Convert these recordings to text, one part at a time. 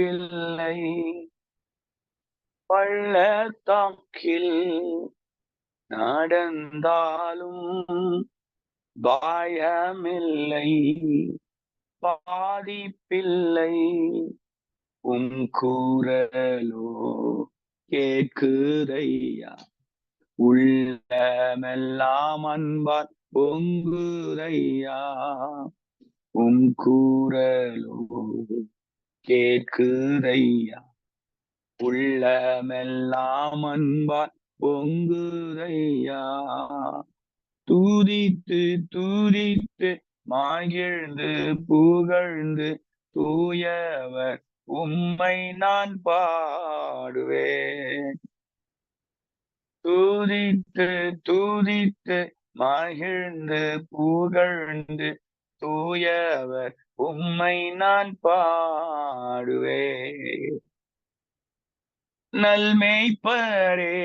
பாதிப்பில்லை, பள்ளத்தாக்கில் நடந்தாலும் பயமில்லை, பாதிப்பில்லை. உம் கூறலோ கேட்குதையா, உள்ளமெல்லாம் அன்பால் பொங்குதையா. உம் கூறலோ கேட்குதையா, உள்ளமெல்லாம் அன்பால் பொங்குதையா. துதித்து துதித்து மகிழ்ந்து புகழ்ந்து தூயவர் உம்மை நான் பாடுவேன். துதித்து துதித்து மகிழ்ந்து புகழ்ந்து தூயவர் உம்மை நான் பாடுவேன். நல்மேய்ப்பரே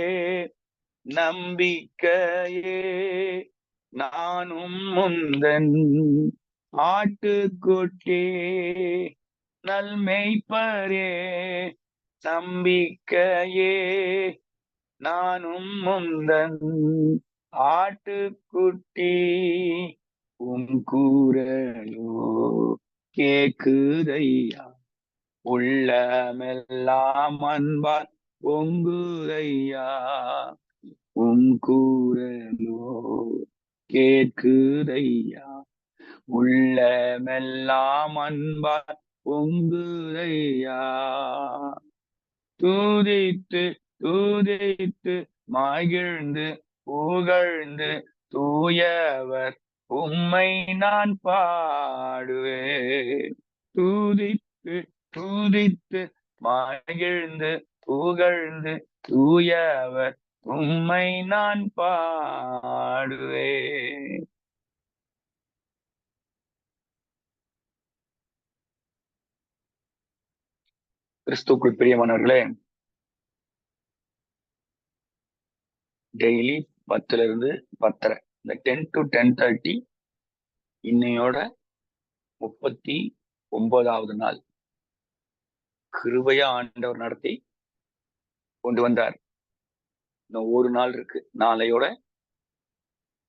நம்பிக்கையே, நானும் முந்தன் ஆட்டுக்குட்டி. நல்மேய்ப்பரே நம்பிக்கையே, நானும் முந்தன் ஆட்டுக்குட்டி. உம் கூறலோ கேக்குதையா, உள்ளமெல்லாம் அன்பால் பொங்குதையா. உம் கூறலோ கேட்குதையா, உள்ளமெல்லாம் அன்பால் பொங்குதையா. துதித்து துதித்து மகிழ்ந்து புகழ்ந்து தூயவர் உம்மை நான் பாடுவேன். துதித்து துதித்து மகிழ்ந்து புகழ்ந்து தூயவர் உம்மை நான் பாடுவேன். கிறிஸ்துக்குள் பிரியமானவர்களே, டெய்லி 10 இருந்து 10:30, இந்த 10 to 10:30 இன்னையோட 39வது நாள். கிருபையா ஆண்டவர் நடத்தி கொண்டு வந்தார். இன்னும் ஒரு நாள் இருக்கு. நாளையோட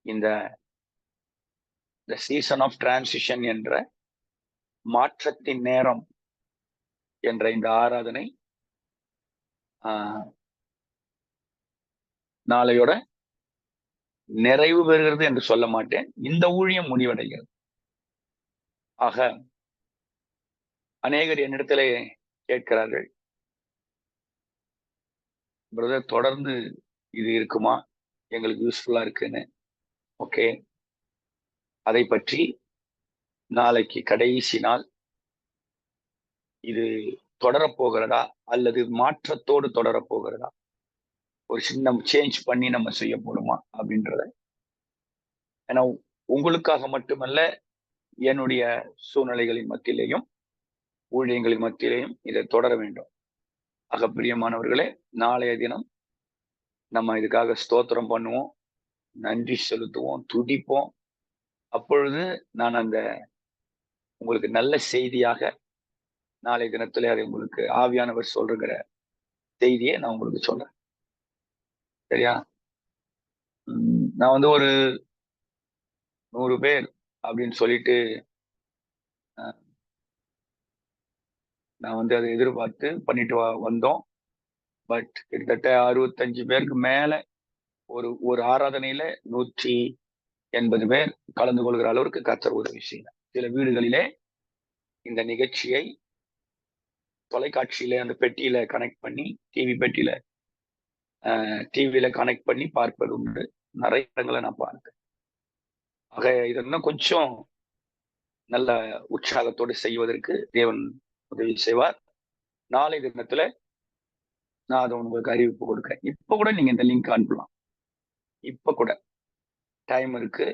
இந்த சீசன் ஆஃப் டிரான்சிஷன் என்ற மாற்றத்தின் நேரம் என்ற இந்த ஆராதனை நாளையோட நிறைவு பெறுகிறது என்று சொல்ல மாட்டேன். இந்த ஊழியம் முடிவடைகிறது. ஆக அநேகர் என்னிடத்திலே கேட்கிறார்கள், பிரதர் தொடர்ந்து இது இருக்குமா, எங்களுக்கு யூஸ்ஃபுல்லா இருக்குன்னு. ஓகே, அதை பற்றி நாளைக்கு கடைசி நாள், இது தொடரப்போகிறதா அல்லது மாற்றத்தோடு தொடரப்போகிறதா, ஒரு சின்ன சேஞ்ச் பண்ணி நம்ம செய்ய போறோமா அப்படின்றத, ஏன்னா உங்களுக்காக மட்டுமல்ல, என்னுடைய சூழ்நிலைகளின் மத்தியிலையும் ஊழியங்களின் மத்தியிலையும் இதை தொடர வேண்டும். ஆக பிரியமானவர்களே, நாளைய தினம் நம்ம இதுக்காக ஸ்தோத்திரம் பண்ணுவோம், நன்றி செலுத்துவோம், துதிப்போம். அப்பொழுது நான் அந்த உங்களுக்கு நல்ல செய்தியாக நாளைய தினத்துல அதை உங்களுக்கு ஆவியானவர் சொல்லுகிற செய்தியை நான் உங்களுக்கு சொல்றேன். சரியா? நான் வந்து ஒரு 100 பேர் அப்படின்னு சொல்லிட்டு நான் வந்து அதை எதிர்பார்த்து பண்ணிட்டு வந்தோம். பட் கிட்டத்தட்ட 65 பேருக்கு மேல ஒரு ஆராதனையில 180 பேர் கலந்து கொள்கிற அளவுக்கு கர்த்தர் உதவி செய்யலாம். சில வீடுகளிலே இந்த நிகழ்ச்சியை தொலைக்காட்சியில அந்த பெட்டியில கனெக்ட் பண்ணி, டிவியில கனெக்ட் பண்ணி பார்ப்பது உண்டு. நிறைய இடங்களை நான் பார்த்தேன். ஆக இதெல்லாம் கொஞ்சம் நல்ல உற்சாகத்தோடு செய்வதற்கு தேவன் உதவி செய்வார். நாளை தினத்துல நான் அதை உங்களுக்கு அறிவிப்பு கொடுக்கிறேன். இப்ப கூட நீங்க இந்த லிங்க் அனுப்பலாம். இப்ப கூட டைம் இருக்கு.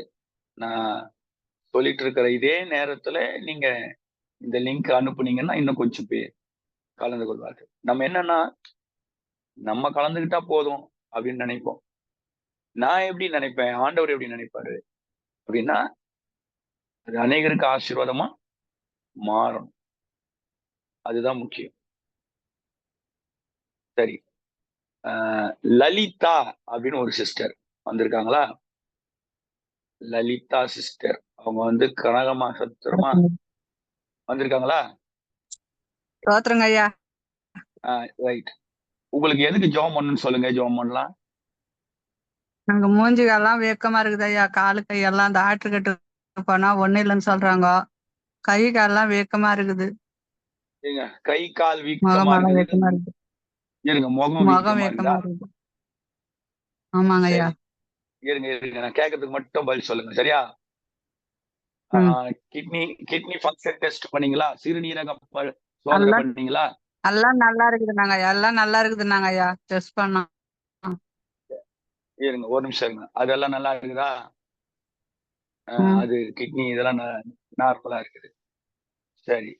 நான் சொல்லிட்டு இருக்கிற இதே நேரத்துல நீங்க இந்த லிங்க் அனுப்புனீங்கன்னா இன்னும் கொஞ்சம் பேர் கலந்து கொள்வார்கள். நம்ம என்னன்னா, நம்ம கலந்துகிட்டா போதும் அப்படின்னு நினைப்போம். நான் எப்படி நினைப்பேன், ஆண்டவர் எப்படி நினைப்பாரு அப்படின்னா, அது அநேகருக்கு ஆசீர்வாதமா மாறும். அதுதான் முக்கியம். சரி. லலிதா அப்படின்னு ஒரு சிஸ்டர் வந்திருக்காங்களா? லலிதா சிஸ்டர் அவங்க வந்து கனகமா சத்திரமா வந்திருக்காங்களா? தோத்துருங்க ஐயா. ரைட். உங்களுக்கு எதுக்கு ஜெபம் பண்ணணும்னு சொல்லுங்க, ஜெபம் பண்ணலாம். நாங்க மூஞ்சிகெல்லாம் வேக்கமா இருக்குது ஐயா. காலு கையெல்லாம் அந்த ஆட்டுக்கட்டு போனா ஒண்ணு இல்லைன்னு சொல்றாங்க. கை காலெல்லாம் வேக்கமா இருக்குது. ஏங்க, கை கால் வீக்கமா முகமெல்லாம் இருக்குது. வேக்கமா இருக்குது. இருங்க, முகம் முகம் வீக்கமா இருக்குதா? வேக்கமா இருக்குது. ஆமாங்க ஐயா. சரி, இருங்க இருங்க, நான் கேட்கறதுக்கு மட்டும் பதில் சொல்லுங்க, சரியா? ம். கிட்னி கிட்னி ஃபங்க்ஷன் டெஸ்ட் பண்ணீங்களா? சிறுநீரக சோதனை எல்லாம் பண்ணீங்களா? எல்லாம் நல்லா இருக்குதுன்னாங்க ஐயா. எல்லாம் நல்லா இருக்குதுன்னாங்க ஐயா. டெஸ்ட் பண்ணோம். இருங்க, ஒரு நிமிஷம் இருங்க. அதெல்லாம் நல்லா இருக்குதா? ம். அது கிட்னி இதெல்லாம் நார்மலா இருக்குது. சரி.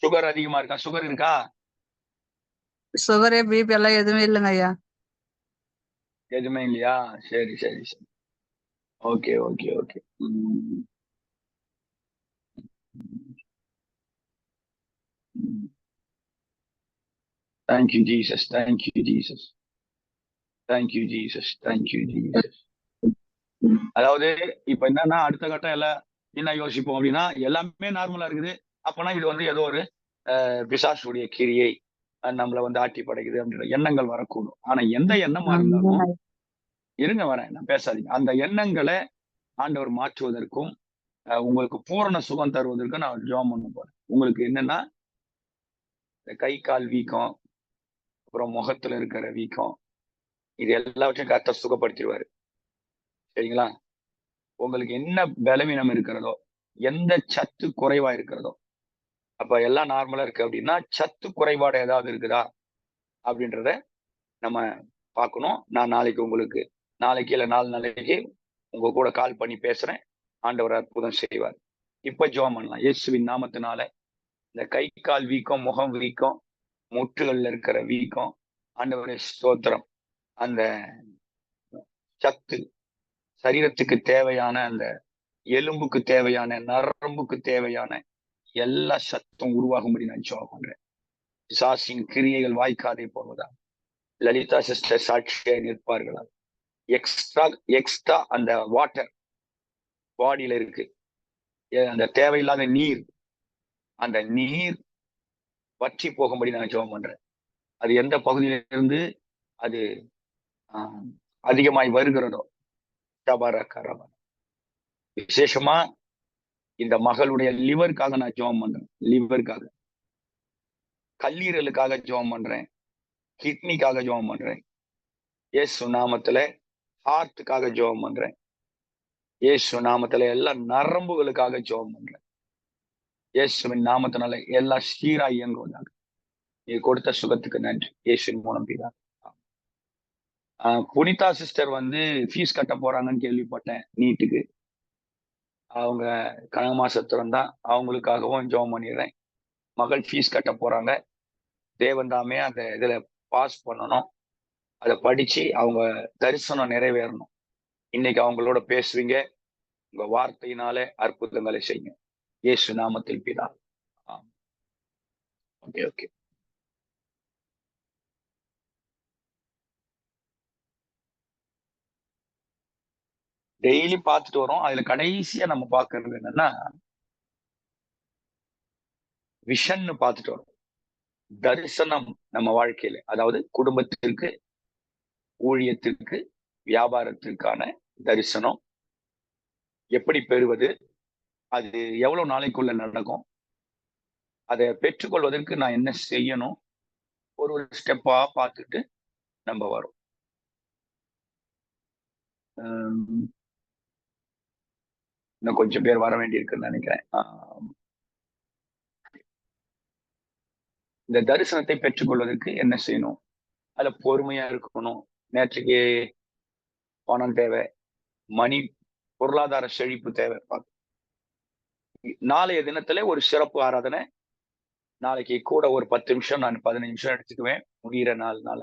சுகர் அதிகமா இருக்கா? சுகர் இருக்கா? சுகரு பிபி எல்லாம் எதுவுமே இல்லைங்க ஐயா. எதுவுமே இல்லையா? சரி சரி சரி. Okay okay okay. Thank you Jesus, thank you Jesus, thank you Jesus, thank you Jesus. அதாவது இப்ப என்னன்னா, அடுத்த கட்டம் எல்லாம் என்ன யோசிப்போம் அப்படின்னா, எல்லாமே நார்மலா இருக்குது. அப்பனா இது வந்து ஏதோ ஒரு பிசாசுடைய கிரியை நம்மள வந்து ஆட்டி படைக்குது அப்படின்ற எண்ணங்கள் வரக்கூடும். ஆனா எந்த எண்ணமா இருந்தாலும், இருங்க வரேன், நான் பேசாதீங்க. அந்த எண்ணங்களை ஆண்டவர் மாற்றுவதற்கும் உங்களுக்கு பூரண சுகம் தருவதற்கும் நான் ஜெபம் பண்ண போறேன். உங்களுக்கு என்னன்னா, இந்த கை கால் வீக்கம், அப்புறம் முகத்துல இருக்கிற வீக்கம், இது எல்லாவற்றையும் கர்த்தர் சுகப்படுத்திடுவாரு. சரிங்களா? உங்களுக்கு என்ன பலவீனம் இருக்கிறதோ, எந்த சத்து குறைவா இருக்கிறதோ, அப்ப எல்லாம் நார்மலா இருக்கு அப்படின்னா, சத்து குறைபாடு ஏதாவது இருக்குதா அப்படின்றத நம்ம பார்க்கணும். நான் நாளைக்கு இல்ல 4 நாளைக்கு உங்க கூட கால் பண்ணி பேசுறேன். ஆண்டவர் அற்புதம் செய்வார். இப்ப ஜெபம் பண்ணலாம். இயேசுவின் நாமத்தினால இந்த கை கால் வீக்கம், முகம் வீக்கம், முட்டுகள்ல இருக்கிற வீக்கம், ஆண்டவரே ஸ்தோத்திரம். அந்த சத்து சரீரத்துக்கு தேவையான, அந்த எலும்புக்கு தேவையான, நரம்புக்கு தேவையான எல்லா சத்தும் உருவாகும்படி நான் ஜெபம் பண்றேன். பிசாசின் கிரியைகள் வாய்க்காதே போவதா. லலிதா சிஸ்டர் சாட்சியாய் நிற்பார்களா. எக்ஸ்ட்ரா எக்ஸ்ட்ரா அந்த வாட்டர் பாடியில இருக்கு, அந்த தேவையில்லாத நீர், அந்த நீர் வற்றி போகும்படி நான் ஜெபம் பண்றேன். அது எந்த பகுதியில இருந்து அது அதிகமாய் வருகிறதோ, விசேஷமா இந்த மகளுடைய லிவருக்காக நான் ஜெபம் பண்றேன். லிவருக்காக, கல்லீரலுக்காக ஜெபம் பண்றேன். கிட்னிக்காக ஜெபம் பண்றேன். இயேசு நாமத்துல ஹார்ட்டுக்காக ஜெபம் பண்றேன். இயேசு நாமத்துல எல்லா நரம்புகளுக்காக ஜெபம் பண்றேன். இயேசுவின் நாமத்தினால எல்லாம் சீரா இயங்குவதாக. நீ கொடுத்த சுகத்துக்கு நன்றி. இயேசுவின் மூலம் பிதா. புனிதா சிஸ்டர் வந்து ஃபீஸ் கட்ட போறாங்கன்னு கேள்விப்பட்டேன் நீட்டுக்கு. அவங்க கனகமா சத்திரம் தான். அவங்களுக்காகவும் ஜெபம் பண்ணிடுறேன். மகள் ஃபீஸ் கட்ட போறாங்க. தேவன் தாமே அந்த இதுல பாஸ் பண்ணணும். அதை படிச்சு அவங்க தரிசனம் நிறைவேறணும். இன்னைக்கு அவங்களோட பேசுவீங்க. உங்க வார்த்தையினாலே அற்புதங்களை செய்யுங்க. இயேசு நாமத்தில் பிதா. Okay okay. டெய்லி பார்த்துட்டு வரோம். அதுல கடைசியா நம்ம பார்க்கறது என்னன்னா, விஷன்னு பார்த்துட்டு வரோம். தரிசனம் நம்ம வாழ்க்கையில, அதாவது குடும்பத்திற்கு, ஊழியத்திற்கு, வியாபாரத்திற்கான தரிசனம் எப்படி பெறுவது, அது எவ்வளவு நாளைக்குள்ள நடக்கும், அதை பெற்றுக்கொள்வதற்கு நான் என்ன செய்யணும், ஒரு ஸ்டெப்பா பார்த்துட்டு நம்ம வரோம். இன்னும் கொஞ்சம் பேர் வர வேண்டியிருக்குன்னு நினைக்கிறேன். இந்த தரிசனத்தை பெற்றுக்கொள்வதற்கு என்ன செய்யணும், அதுல பொறுமையா இருக்கணும். நேற்றுக்கு பணம் தேவை, மணி, பொருளாதார செழிப்பு தேவை. நாளைய தினத்துல ஒரு சிறப்பு ஆராதனை. நாளைக்கு கூட ஒரு 10 நிமிஷம், நான் 15 நிமிஷம் எடுத்துக்குவேன் முடிகிற நாள்னால.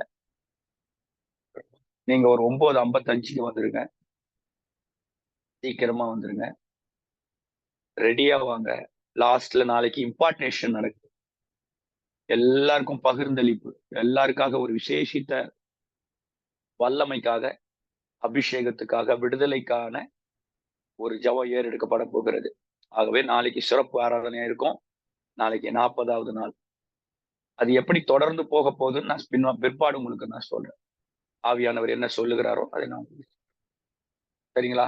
நீங்க ஒரு 9:55க்கு வந்துருங்க. சீக்கிரமா வந்துருங்க. ரெடியா வாங்க. லாஸ்ட்ல நாளைக்கு இம்பார்ட்டேஷன் நடக்குது. எல்லாருக்கும் பகிர்ந்தளிப்பு, எல்லாருக்காக ஒரு விசேஷித்த வல்லமைக்காக, அபிஷேகத்துக்காக, விடுதலைக்கான ஒரு ஜெபம் ஏறெடுக்கப்பட போகிறது. ஆகவே நாளைக்கு சிறப்பு ஆராதனையா இருக்கும். நாளைக்கு 40வது நாள். அது எப்படி தொடர்ந்து போக போகுதுன்னு நான் பிற்பாடு உங்களுக்கு நான் சொல்றேன். ஆவியானவர் என்ன சொல்லுகிறாரோ அதை நான் சரிங்களா?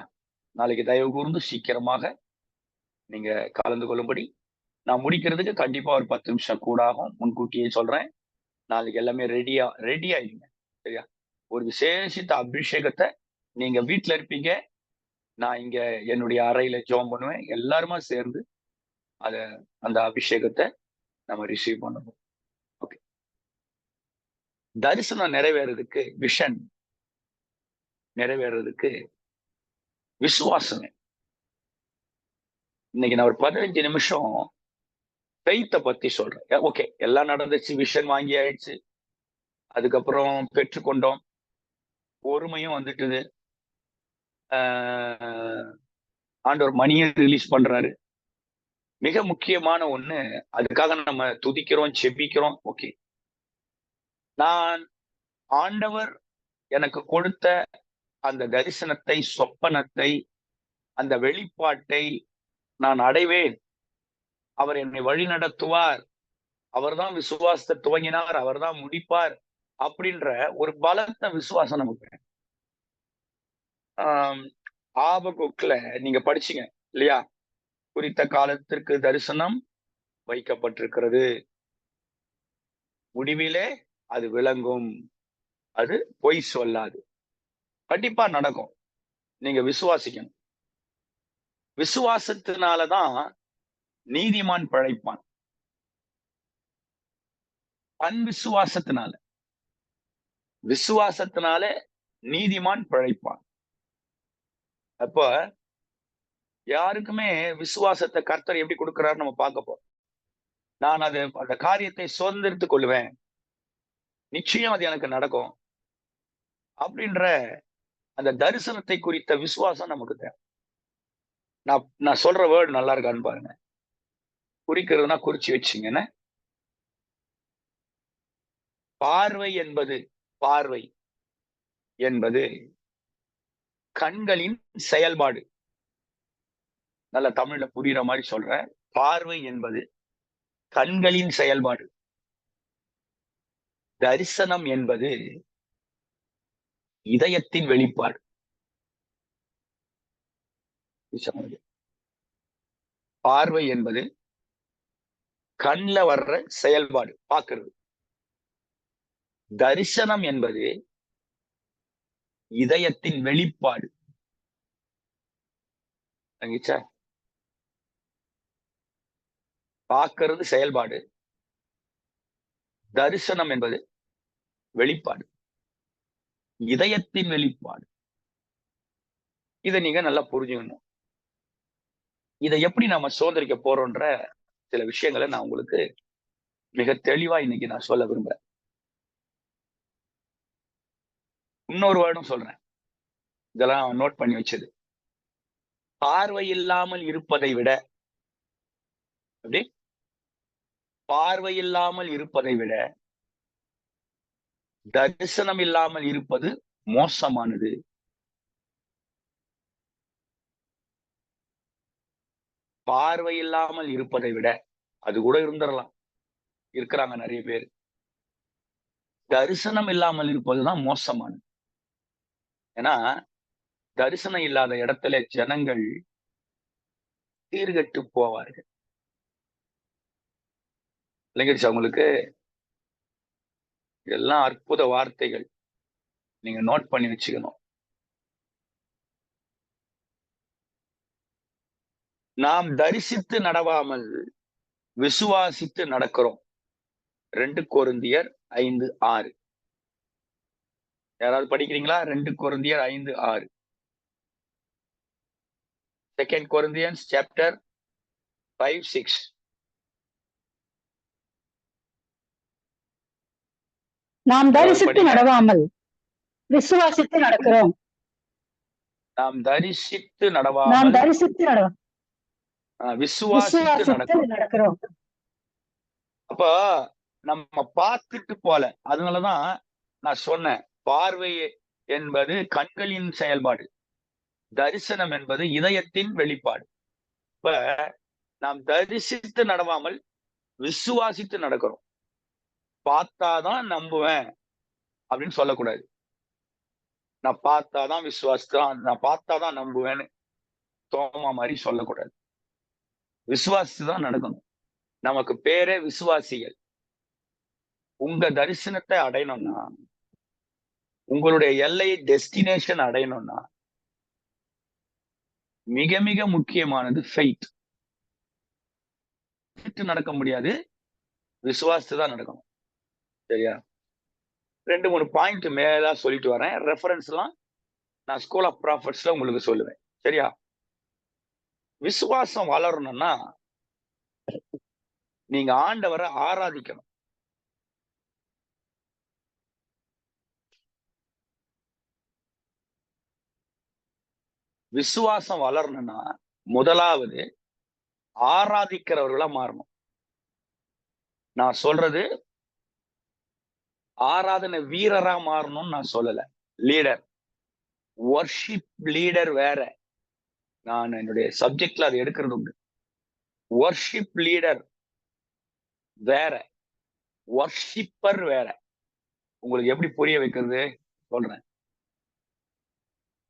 நாளைக்கு தயவு கூர்ந்து சீக்கிரமாக நீங்க கலந்து கொள்ளும்படி நான் முடிக்கிறதுக்கு கண்டிப்பா ஒரு 10 நிமிஷம் கூட ஆகும். முன்கூட்டியே சொல்றேன். நாளைக்கு எல்லாமே ரெடி ஆயிடுங்க. சரியா? ஒரு விசேஷித்த அபிஷேகத்தை நீங்க வீட்டுல இருப்பீங்க. நான் இங்க என்னுடைய அறையில ஜெபம் பண்ணுவேன். எல்லாருமா சேர்ந்து அத அந்த அபிஷேகத்தை நம்ம ரிசீவ் பண்ணணும். ஓகே. தரிசனம் நிறைவேறதுக்கு, விஷன் நிறைவேறதுக்கு விசுவாசமே. இன்னைக்கு நான் ஒரு 15 நிமிஷம் ஃபெய்த்தை பத்தி சொல்றேன். ஓகே, எல்லாம் நடந்துச்சு, விஷன் வாங்கி ஆயிடுச்சு, அதுக்கப்புறம் பெற்றுக்கொண்டோம், பொறுமையும் வந்துட்டுது, ஆண்டவர் மணியை ரிலீஸ் பண்றாரு. மிக முக்கியமான ஒண்ணு, அதுக்காக நம்ம துதிக்கிறோம், செபிக்கிறோம். ஓகே, நான் ஆண்டவர் எனக்கு கொடுத்த அந்த தரிசனத்தை, சொப்பனத்தை, அந்த வெளிப்பாட்டை நான் அடைவேன். அவர் என்னை வழி நடத்துவார். அவர்தான் விசுவாசத்தை துவங்கினார், அவர்தான் முடிப்பார் அப்படின்ற ஒரு பலத்த விசுவாசம் நமக்கு. ஆபகுக்ல நீங்க படிச்சீங்க இல்லையா? குறித்த காலத்திற்கு தரிசனம் வைக்கப்பட்டிருக்கிறது, முடிவிலே அது விளங்கும், அது பொய் சொல்லாது, கண்டிப்பா நடக்கும். நீங்க விசுவாசிக்கணும். விசுவாசத்தினாலதான் நீதிமான் பிழைப்பான். விசுவாசத்தினால நீதிமான் பிழைப்பான். அப்ப யாருக்குமே விசுவாசத்தை கர்த்தர் எப்படி கொடுக்கிறாரு நம்ம பார்க்க போறோம். நான் அந்த காரியத்தை சுதந்திரித்துக் கொள்வேன், நிச்சயம் அது எனக்கு நடக்கும் அப்படின்ற அந்த தரிசனத்தை குறித்த விசுவாசம் நமக்கு தேவை. நான் சொல்ற வேர்டு நல்லா இருக்கான்னு பாருங்க. குறிக்கிறதுனா குறிச்சு வச்சுங்கன்னு. பார்வை என்பது கண்களின் செயல்பாடு. நல்ல தமிழ்ல புரியுற மாதிரி சொல்றேன். பார்வை என்பது கண்களின் செயல்பாடு. தரிசனம் என்பது இதயத்தின் வெளிப்பாடு. பார்வை என்பது கண்ல வர்ற செயல்பாடு, பார்க்கிறது. தரிசனம் என்பது இதயத்தின் வெளிப்பாடு. பார்க்கிறது செயல்பாடு, தரிசனம் என்பது வெளிப்பாடு, இதயத்தின் வெளிப்பாடு. இதை நீங்க நல்லா புரிஞ்சுக்கணும். இதை எப்படி நாம சோதரிக்க போறோம்ன்ற சில விஷயங்களை நான் உங்களுக்கு மிக தெளிவா இன்னைக்கு நான் சொல்ல விரும்புறேன். இன்னொரு வேர்டும் சொல்றேன், இதெல்லாம் நோட் பண்ணி வச்சது. பார்வை இல்லாமல் இருப்பதை விட, அப்படி பார்வை இல்லாமல் இருப்பதை விட தரிசனம் இல்லாமல் இருப்பது மோசமானது. பார்வை இல்லாமல் இருப்பதை விட, அது கூட இருந்துடலாம், இருக்கிறாங்க நிறைய பேர். தரிசனம் இல்லாமல் இருப்பதுதான் மோசமானது. ஏன்னா தரிசனம் இல்லாத இடத்துல ஜனங்கள் சீர்கெட்டு போவார்கள். இல்லைங்க உங்களுக்கு இதெல்லாம் அற்புத வார்த்தைகள், நீங்க நோட் பண்ணி வச்சுக்கணும். நாம் தரிசித்து நடவாமல் விசுவாசித்து நடக்கிறோம். 2 கொரிந்தியர் 5:6. யாராவது படிக்கிறீங்களா? 2 கொரிந்தியர் 5:6. 2 Corinthians chapter 5:6. நாம் தரிசித்து நடவாமல் விசுவாசித்து நடக்கிறோம். நாம் தரிசித்து நடவாமல் விசுவாசித்து நடக்கிறோம். அப்ப நம்ம பார்த்துட்டு போல. அதனாலதான் நான் சொன்னேன், பார்வை என்பது கண்களின் செயல்பாடு, தரிசனம் என்பது இதயத்தின் வெளிப்பாடு. இப்ப நாம் தரிசித்து நடவாமல் விசுவாசித்து நடக்கிறோம். பார்த்தாதான் நம்புவேன் அப்படின்னு சொல்லக்கூடாது. நான் பார்த்தாதான் விசுவாசித்தான், நான் பார்த்தாதான் நம்புவேன்னு தோமா மாதிரி சொல்லக்கூடாது. விசுவாசித்துதான் நடக்கணும். நமக்கு பேரே விசுவாசிகள். உங்க தரிசனத்தை அடையணும்னா, உங்களுடைய எல்லை டெஸ்டினேஷன் அடையணும்னா, மிக மிக முக்கியமானது ஃபெய்த். நடக்க முடியாது, விசுவாசித்து தான் நடக்கணும். சரியா? 2-3 பாயிண்ட் மேல சொல்லிட்டு வரேன். ரெஃபரன்ஸ் எல்லாம் நான் ஸ்கூல் ஆஃப் ப்ராஃபிட்ஸ்ல உங்களுக்கு சொல்லுவேன். சரியா? விசுவாசம் வளரணும்னா நீங்க ஆண்டவரை ஆராதிக்கணும். விசுவாசம் வளரணும்னா முதலாவது ஆராதிக்கிறவர்களா மாறணும். நான் சொல்றது ஆராதனை வீரரா மாறணும்னு நான் சொல்லல. லீடர், வர்ஷிப் லீடர் வேற. நான் என்னுடைய சப்ஜெக்ட்ல அதை எடுக்கிறது உண்டு. வர்ஷிப் லீடர் வேற, வர்ஷிப்பர் வேற. உங்களுக்கு எப்படி புரிய வைக்கிறது சொல்றேன்.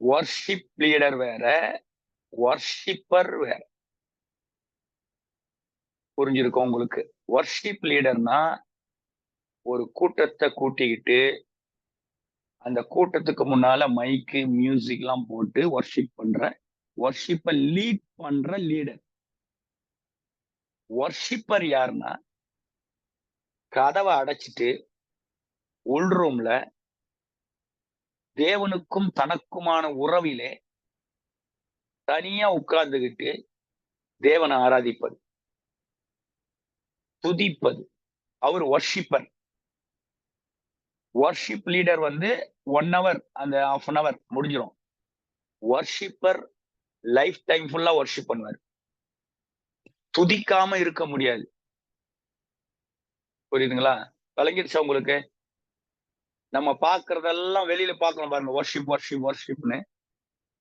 வர்ஷிப் லீடர் வேற, வர்ஷிப்பர் வேற. புரிஞ்சிருக்கும் உங்களுக்கு? வர்ஷிப் லீடர்னா ஒரு கூட்டத்தை கூட்டிக்கிட்டு அந்த கூட்டத்துக்கு முன்னால மைக்கு மியூசிக் எல்லாம் போட்டு வர்ஷிப் பண்ற, வர்ஷிப்பை லீட் பண்ற லீடர். வர்ஷிப்பர் யாருன்னா கதவை அடைச்சிட்டு உள் ரூம்ல தேவனுக்கும் தனக்குமான உறவிலே தனியா உட்கார்ந்துகிட்டு தேவனை ஆராதிப்பது, துதிப்பது. அவர் வர்ஷிப்பர். வர்ஷிப் லீடர் 1 hour, அந்த 1/2 hour முடிஞ்சிடும். வர்ஷிப்பர் லைஃப் டைம் ஃபுல்லா வர்ஷிப் பண்ணுவார். துதிக்காம இருக்க முடியாது. புரியுதுங்களா? விளங்கிடுச்சா உங்களுக்கு? நம்ம பார்க்கறதெல்லாம் வெளியில பார்க்கணும் பாருங்க, வர்ஷிப் வர்ஷிப் வர்ஷிப்னு.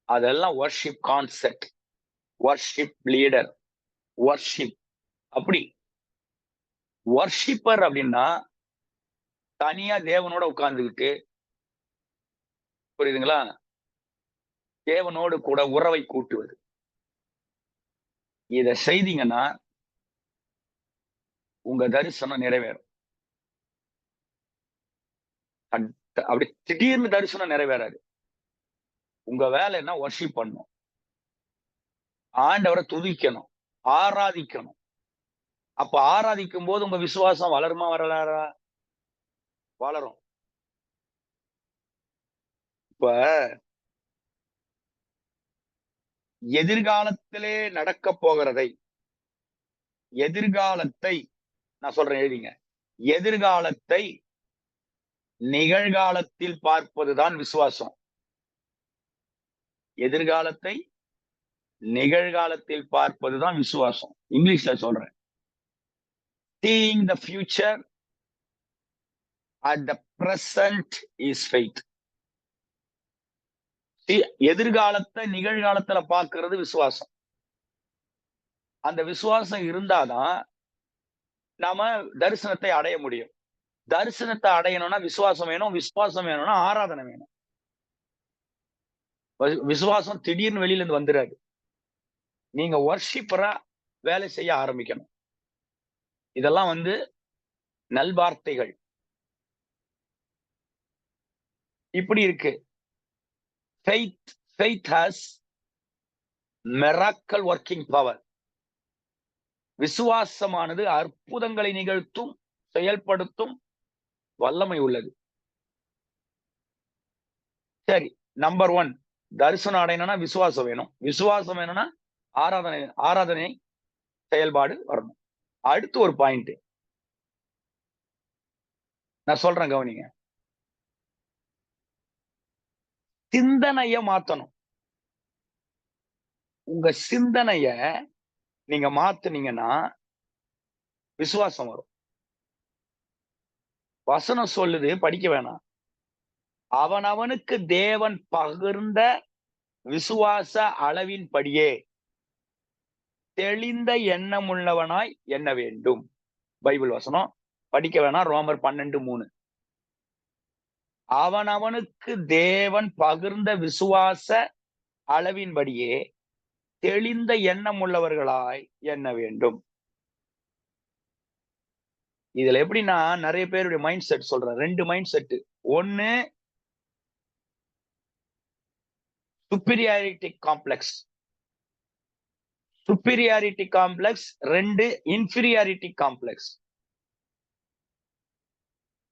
அதெல்லாம் worship concept, worship leader, worship. அப்படி வர்ஷிப்பர் அப்படின்னா தனியா தேவனோட உட்கார்ந்துகிட்டு, புரியுதுங்களா, தேவனோடு கூட உறவை கூட்டுவது. இத செய்தீங்கன்னா உங்க தரிசனம் நிறைவேறும். அப்படி திடீர்னு தரிசனம் நிறைவேறாது. உங்க வேலை என்ன? வர்ஷிப் பண்ணணும், ஆண்டவரை துதிக்கணும், ஆராதிக்கணும். அப்ப ஆராதிக்கும் போது உங்க விசுவாசம் வளருமா வரலாறா? வளரும். இப்ப எதிர்காலத்திலே நடக்க போகிறதை, எதிர்காலத்தை நான் சொல்றேன், எழுதிங்க. எதிர்காலத்தை நிகழ்காலத்தில் பார்ப்பதுதான் விசுவாசம். எதிர்காலத்தை நிகழ்காலத்தில் பார்ப்பதுதான் விசுவாசம். இங்கிலீஷ்ல சொல்றேன். Seeing the future at the present is faith. எதிர்காலத்தை நிகழ்காலத்துல பார்க்கிறது விசுவாசம். அந்த விசுவாசம் இருந்தாதான் நாம தரிசனத்தை அடைய முடியும். தரிசனத்தை அடையணும்னா விசுவாசம் வேணும், விசுவாசம் வேணும்னா ஆராதனை வேணும். விசுவாசம் திடீர்னு வெளியில இருந்து வந்துடாது. நீங்க வர்ஷிப்பரா வேலை செய்ய ஆரம்பிக்கணும். இதெல்லாம் நல்வார்த்தைகள். இப்படி இருக்கு. Faith has miracle working power. விசுவாசமானது அற்புதங்களை நிகழ்த்தும், செயல்படுத்தும் வல்லமை உள்ளது. சரி, நம்பர் 1 தரிசனம் அடையணும்னா விசுவாசம் வேணும். விசுவாசம் வேணும்னா ஆராதனை செயல்பாடு வரணும். அடுத்து ஒரு பாயிண்ட் நான் சொல்றேன், கவனிங்க. சிந்தனைய மாத்தணும். உங்க சிந்தனைய நீங்க மாத்துனீங்கன்னா விசுவாசம் வரும். வசனம் சொல்லுது, படிக்க வேணாம். அவனவனுக்கு தேவன் பகிர்ந்த விசுவாச அளவின்படியே தெளிந்த எண்ணமுள்ளவனாய் எண்ண வேண்டும். பைபிள் வசனம் படிக்க வேணாம். ரோமர் 12:3. அவனவனுக்கு தேவன் பகிர்ந்த விசுவாச அளவின்படியே தெளிந்த எண்ணம் உள்ளவர்களாய் எண்ண வேண்டும். இதுல எப்படின்னா, நிறைய பேருடைய மைண்ட் செட் சொல்றேன். 2 மைண்ட் செட். ஒன்னு superiority complex. Superiority complex. 2 inferiority complex.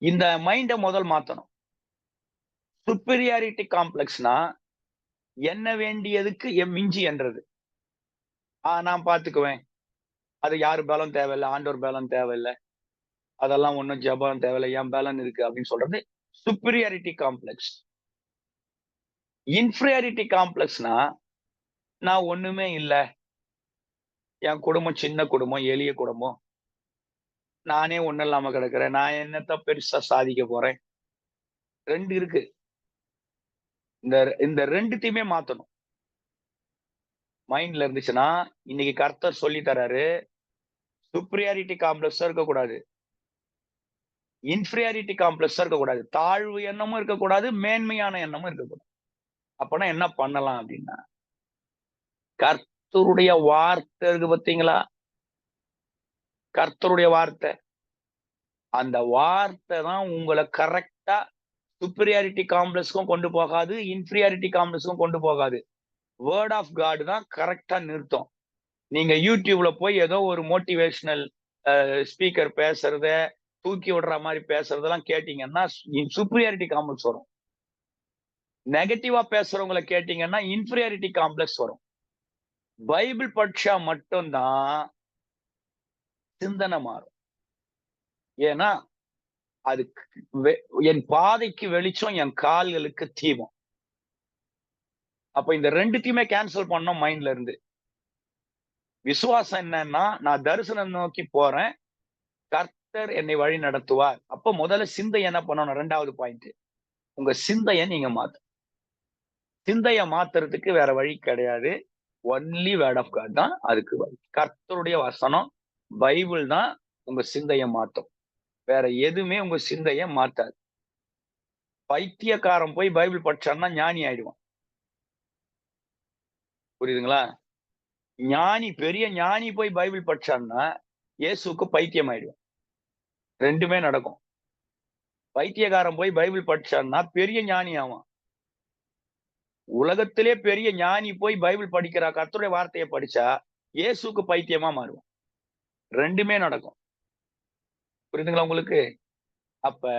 இந்த மைண்ட முதல் மாத்தணும். சுப்பீரியாரிட்டி காம்ப்ளெக்ஸ்னா என்ன வேண்டியதுக்கு மிஞ்சி என்றது. நான் பாத்துக்குவேன், அது யாரு பேலம் தேவையில்லை, ஆண்டவர் பேலம் தேவையில்லை, அதெல்லாம் ஒன்னும் ஜபம் தேவையில்லை, என் பேலன் இருக்கு அப்படின்னு சொல்றது சுப்பீரியாரிட்டி காம்ப்ளெக்ஸ். இன்ஃபீரியாரிட்டி காம்ப்ளெக்ஸ்னா நான் ஒண்ணுமே இல்லை, என் குடும்பம் சின்ன குடும்பம், எளிய குடும்பம், நானே ஒண்ணும் இல்லாம கிடக்குறேன், நான் என்னத்த பெருசா சாதிக்க போறேன். 2 இருக்கு. இந்த 2த்தையுமே மாத்தணும். மைண்ட்ல இருந்துச்சுன்னா, இன்னைக்கு கர்த்தர் சொல்லி தராரு, சுப்பீரியாரிட்டி காம்ப்ளெக்ஸா இருக்கக்கூடாது, இன்ஃபீரியாரிட்டி காம்ப்ளெக்ஸா இருக்கக்கூடாது, தாழ்வு எண்ணமும் இருக்கக்கூடாது, மேன்மையான எண்ணமும் இருக்கக்கூடாது. அப்பனா என்ன பண்ணலாம் அப்படின்னா, கர்த்தருடைய வார்த்தை இருக்கு பாத்தீங்களா, கர்த்தருடைய வார்த்தை, அந்த வார்த்தை தான் உங்களை கரெக்டா சுப்பீரியாரிட்டி காம்ப்ளெக்ஸ்க்கும் கொண்டு போகாது, இன்ஃபீரியாரிட்டி காம்ப்ளெக்ஸ்க்கும் கொண்டு போகாது. வேர்ட் ஆஃப் காட் தான் கரெக்டா நிறுத்தும். நீங்க யூடியூப்ல போய் ஏதோ ஒரு மோட்டிவேஷனல் ஸ்பீக்கர் பேசுறத, தூக்கி விடுற மாதிரி பேசுறதெல்லாம் கேட்டீங்கன்னா சுப்பீரியாரிட்டி காம்ப்ளெக்ஸ் வரும். நெகட்டிவா பேசுறவங்களை கேட்டீங்கன்னா இன்ஃபீரியாரிட்டி காம்ப்ளெக்ஸ் வரும். பைபிள் படிச்சா மட்டும்தான் சிந்தனை மாறும். ஏன்னா அது என் பாதைக்கு வெளிச்சம், என் கால்களுக்கு தீபம். அப்ப இந்த 2த்தையுமே கேன்சல் பண்ணோம் மைண்ட்ல இருந்து. விசுவாசம் என்னன்னா, நான் தரிசனம் நோக்கி போறேன், கர்த்தர் என்னை வழி நடத்துவார். அப்ப முதல்ல சிந்தை என்ன பண்ணணும்? 2வது பாயிண்ட், உங்க சிந்தைய நீங்க மாத்து. சிந்தைய மாத்துறதுக்கு வேற வழி கிடையாது. ஒன்லி வேர்ட் ஆஃப் காட் தான் அதுக்கு வழி. கர்த்தருடைய வசனம், பைபிள் தான் உங்க சிந்தைய மாத்தும். வேற எதுவுமே உங்க சிந்தைய மாத்தாது. பைத்தியக்காரன் போய் பைபிள் படிச்சான்னா ஞானி ஆயிடுவான். புரியுதுங்களா? ஞானி, பெரிய ஞானி போய் பைபிள் படிச்சான்னா இயேசுக்கு பைத்தியம் ஆயிடுவான். 2மே நடக்கும். பைத்தியக்காரன் போய் பைபிள் படிச்சான்னா பெரிய ஞானி ஆவான். உலகத்திலே பெரிய ஞானி போய் பைபிள் படிக்கிறா, கர்த்தருடைய வார்த்தையை படிச்சா இயேசுக்கு பைத்தியமா மாறுவான். 2மே நடக்கும். புரியுதுங்களா உங்களுக்கு? அப்ப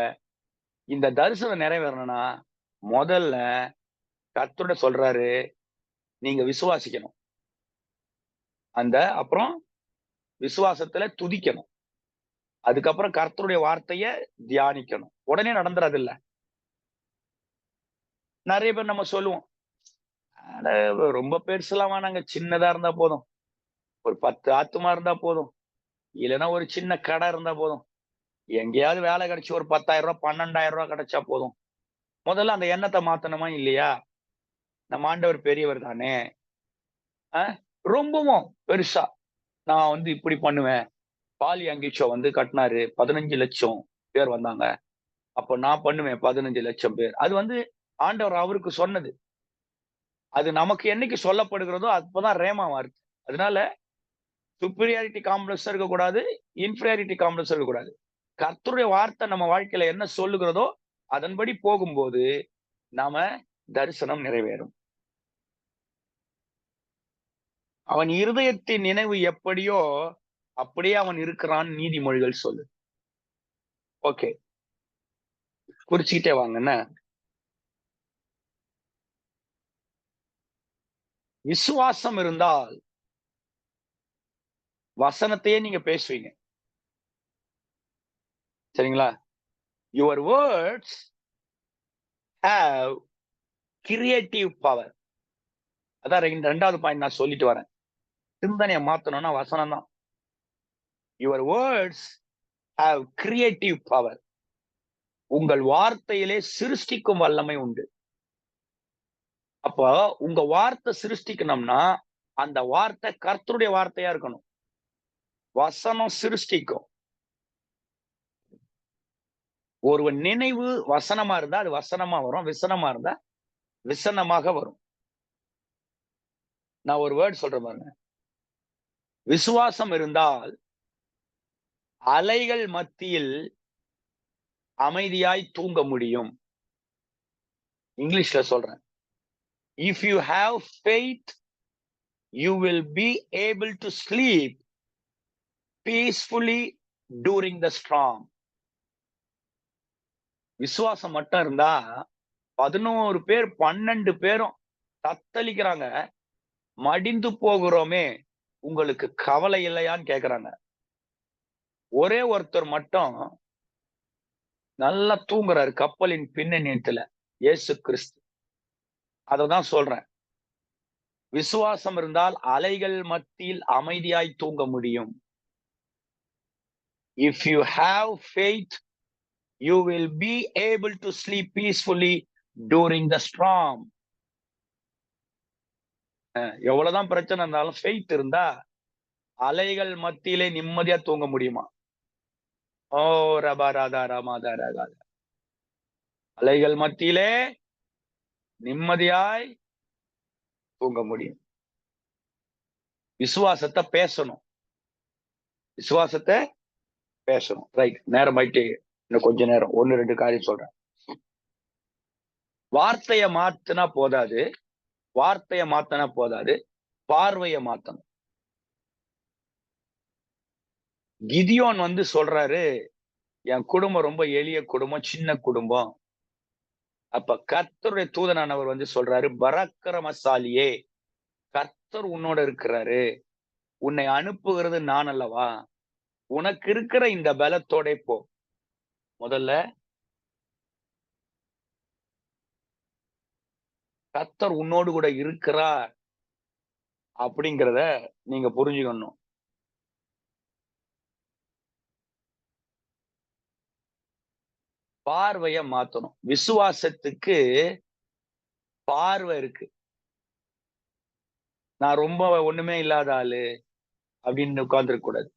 இந்த தரிசனம் நிறைவேறணும்னா முதல்ல கர்த்தருடைய சொல்றாரு, நீங்க விசுவாசிக்கணும். அப்புறம் விசுவாசத்துல துதிக்கணும். அதுக்கப்புறம் கர்த்தருடைய வார்த்தைய தியானிக்கணும். உடனே நடந்துறது இல்ல. நிறைய பேர் நம்ம சொல்லுவோம், ரொம்ப பெருசுலாம் வேணாங்க, சின்னதா இருந்தா போதும், ஒரு 10 ஆத்துமா இருந்தா போதும், இல்லைன்னா ஒரு சின்ன கடை இருந்தா போதும், எங்கேயாவது வேலை கிடைச்சு ஒரு 10,000 ரூபாய் 12,000 ரூபாய் கிடைச்சா போதும். முதல்ல அந்த எண்ணத்தை மாத்தணுமா இல்லையா? நம்ம ஆண்டவர் பெரியவர் தானே, ரொம்பவும் பெருசா நான் இப்படி பண்ணுவேன். பாலி அங்கிச்சோ கட்டினாரு, 15 லட்சம் பேர் வந்தாங்க, அப்ப நான் பண்ணுவேன் 15 லட்சம் பேர். அது ஆண்டவர் அவருக்கு சொன்னது. அது நமக்கு என்னைக்கு சொல்லப்படுகிறதோ அப்பதான் ரேமா வருது. அதனால சுப்பீரியாரிட்டி காம்ப்ளெக்ஸ் இருக்கக்கூடாது, இன்ஃபீரியாரிட்டி காம்ப்ளெக்ஸ் இருக்கக்கூடாது. கர்த்தருடைய வார்த்தை நம்ம வாழ்க்கையில என்ன சொல்லுகிறதோ அதன்படி போகும்போது நாம தரிசனம் நிறைவேறும். அவன் இருதயத்தின் நினைவு எப்படியோ அப்படியே அவன் இருக்கிறான், நீதிமொழிகள் சொல்லு. ஓகே, குறிச்சுக்கிட்டே வாங்க. என்ன விசுவாசம் இருந்தால் வசனத்தையே நீங்க பேசுவீங்க. சரிங்களா? Your words have creative power. அதான் 2வது பாயிண்ட் நான் சொல்லிட்டு வரேன். சிந்தனையை மாத்தணும்னா வசனம் தான். Your words have creative power. உங்கள் வார்த்தையிலே சிருஷ்டிக்கும் வல்லமை உண்டு. அப்போ உங்க வார்த்தை சிருஷ்டிக்கணும்னா அந்த வார்த்தை கர்த்தருடைய வார்த்தையா இருக்கணும். வசனம் சிருஷ்டிக்கும். ஒருவன் நினைவு வசனமா இருந்தா அது வசனமா வரும், விசனமா இருந்தா விசனமாக வரும். நான் ஒரு வேர்ட் சொல்றேன் பாருங்க. விசுவாசம் இருந்தால் அலைகள் மத்தியில் அமைதியாய் தூங்க முடியும். இங்கிலீஷ்ல சொல்றேன். If you have faith, you will be able to sleep peacefully during the storm. விசுவாசம் மட்டும் இருந்தா 11 பேர் 12 பேரும் தத்தளிக்கிறாங்க. மடிந்து போகிறோமே, உங்களுக்கு கவலை இல்லையான்னு கேக்குறாங்க. ஒரே ஒருத்தர் மட்டும் நல்லா தூங்குறாரு கப்பலின் பின்னணியத்துல, இயேசு கிறிஸ்து. அததான் சொல்றேன். விசுவாசம் இருந்தால் அலைகள் மத்தியில் அமைதியாய் தூங்க முடியும். If you have faith, you will be able to sleep peacefully during the storm. எவ்வளவுதான் பிரச்சனை இருந்தாலும் ஃபெய்த் இருந்தா அலைகள் மத்தியிலே நிம்மதியா தூங்க முடியுமா? ஓ ரபா ராதா ராமாதா ராகா. அலைகள் மத்தியிலே நிம்மதியாய் தூங்க முடியும். விசுவாசத்தை பேசணும். விசுவாசத்தை பேசணும். ரைட், நேரம் ஆயிட்டு இன்னும் கொஞ்ச நேரம் 1-2 காரியம் சொல்றேன். வார்த்தைய மாத்தினா போதாது, பார்வைய மாத்தணும். கிதியோன் வந்து சொல்றாரு, என் குடும்பம் ரொம்ப எளிய குடும்பம், சின்ன குடும்பம். அப்ப கர்த்தருடைய தூதனானவர் வந்து சொல்றாரு, பராக்கிரமசாலியே, கர்த்தர் உன்னோட இருக்கிறாரு, உன்னை அனுப்புகிறது நான் அல்லவா, உனக்கு இருக்கிற இந்த பலத்தோட போ. முதல்ல கர்த்தர் உன்னோடு கூட இருக்கிறார் அப்படிங்கிறத நீங்க புரிஞ்சுக்கணும். பார்வைய மாத்தணும். விசுவாசத்துக்கு பார்வை இருக்கு. நான் ரொம்ப ஒண்ணுமே இல்லாத ஆளு அப்படின்னு உட்கார்ந்துருக்க கூடாது.